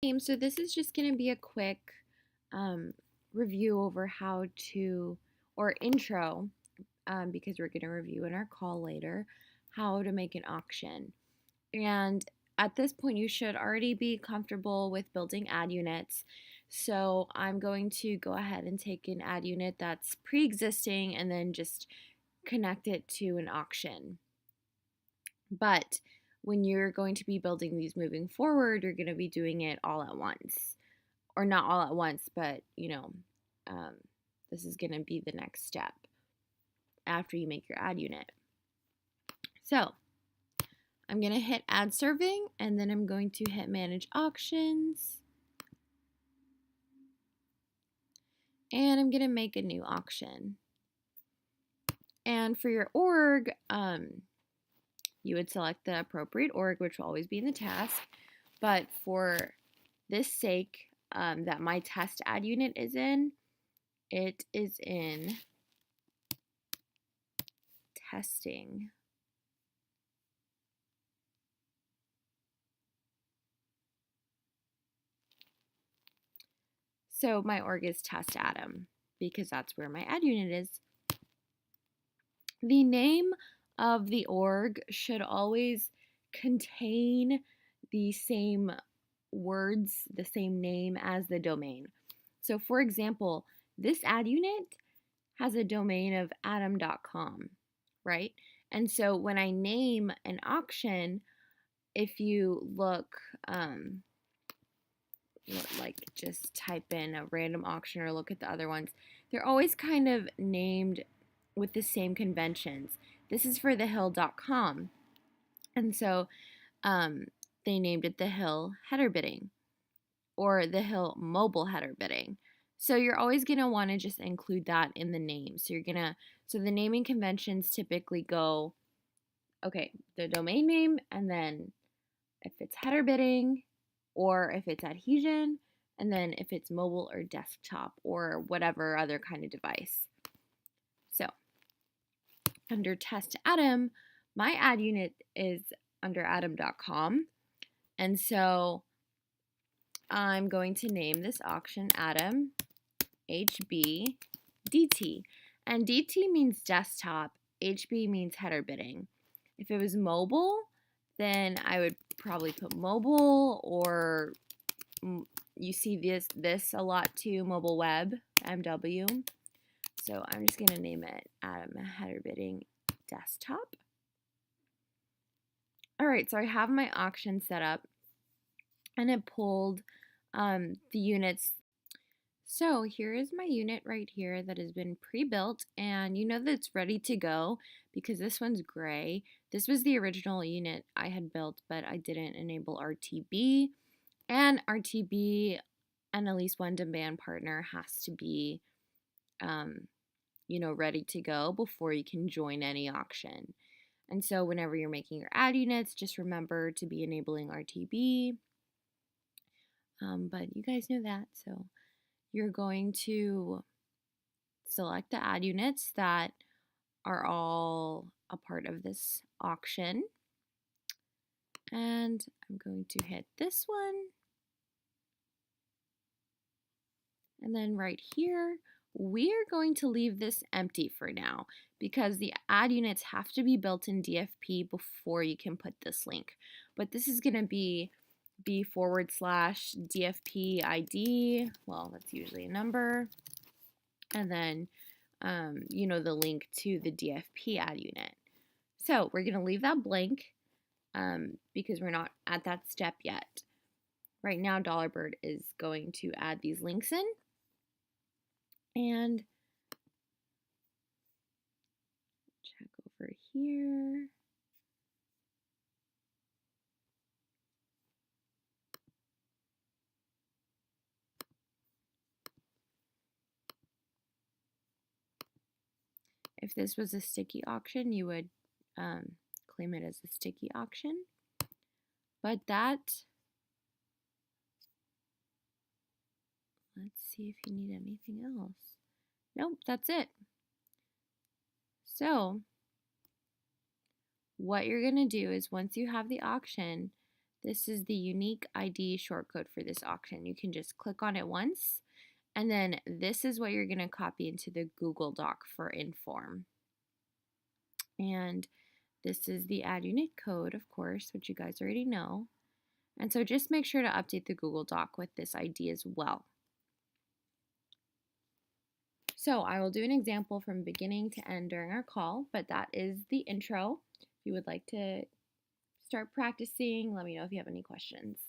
So this is just going to be a quick um, review over how to, or intro, because we're going to review in our call later, how to make an auction. And at this point, you should already be comfortable with building ad units. So I'm going to go ahead and take an ad unit that's pre-existing and then just connect it to an auction. But when you're going to be building these moving forward, you're going to be doing it all at once. Or not all at once, but um, this is going to be the next step after you make your ad unit. So I'm going to hit ad serving and then I'm going to hit manage auctions. And I'm going to make a new auction. And for your org, you would select the appropriate org, which will always be in the task. But for this sake, that my test ad unit is in, it is in testing. So my org is test Adam because that's where my ad unit is. The name of the org should always contain the same words, the same name as the domain. So for example, this ad unit has a domain of adam.com, right? And so when I name an auction, if you look, like just type in a random auction or look at the other ones, they're always kind of named with the same conventions. This is for thehill.com. And so they named it the Hill header bidding or the Hill mobile header bidding. So you're always going to want to just include that in the name. So the naming conventions typically go, okay, the domain name, and then if it's header bidding or if it's adhesion, and then if it's mobile or desktop or whatever other kind of device. So under test Adam, my ad unit is under adam.com. And so I'm going to name this auction Adam HB DT. And DT means desktop, HB means header bidding. If it was mobile, then I would probably put mobile, or you see this a lot too, mobile web, MW. So I'm just going to name it Adam header bidding desktop. All right, so I have my auction set up and it pulled the units. So here is my unit right here that has been pre-built, and you know that it's ready to go because this one's gray. This was the original unit I had built, but I didn't enable RTB, and RTB and at least one demand partner has to be ready to go before you can join any auction. And so whenever you're making your ad units, just remember to be enabling RTB. But you guys know that, so you're going to select the ad units that are all a part of this auction. And I'm going to hit this one. And then right here, we are going to leave this empty for now because the ad units have to be built in DFP before you can put this link. But this is going to be b/DFP ID. Well, that's usually a number. And then, the link to the DFP ad unit. So we're going to leave that blank because we're not at that step yet. Right now, Dollarbird is going to add these links in. And check over here. If this was a sticky auction, you would claim it as a sticky auction. But let's see if you need anything else. Nope, that's it. So what you're going to do is once you have the auction, This is the unique ID shortcode for this auction. You can just click on it once, and then this is what you're going to copy into the Google Doc for Inform. And this is the add unique code, of course, which you guys already know. And so just make sure to update the Google Doc with this ID as well. So I will do an example from beginning to end during our call, but that is the intro. If you would like to start practicing, let me know if you have any questions.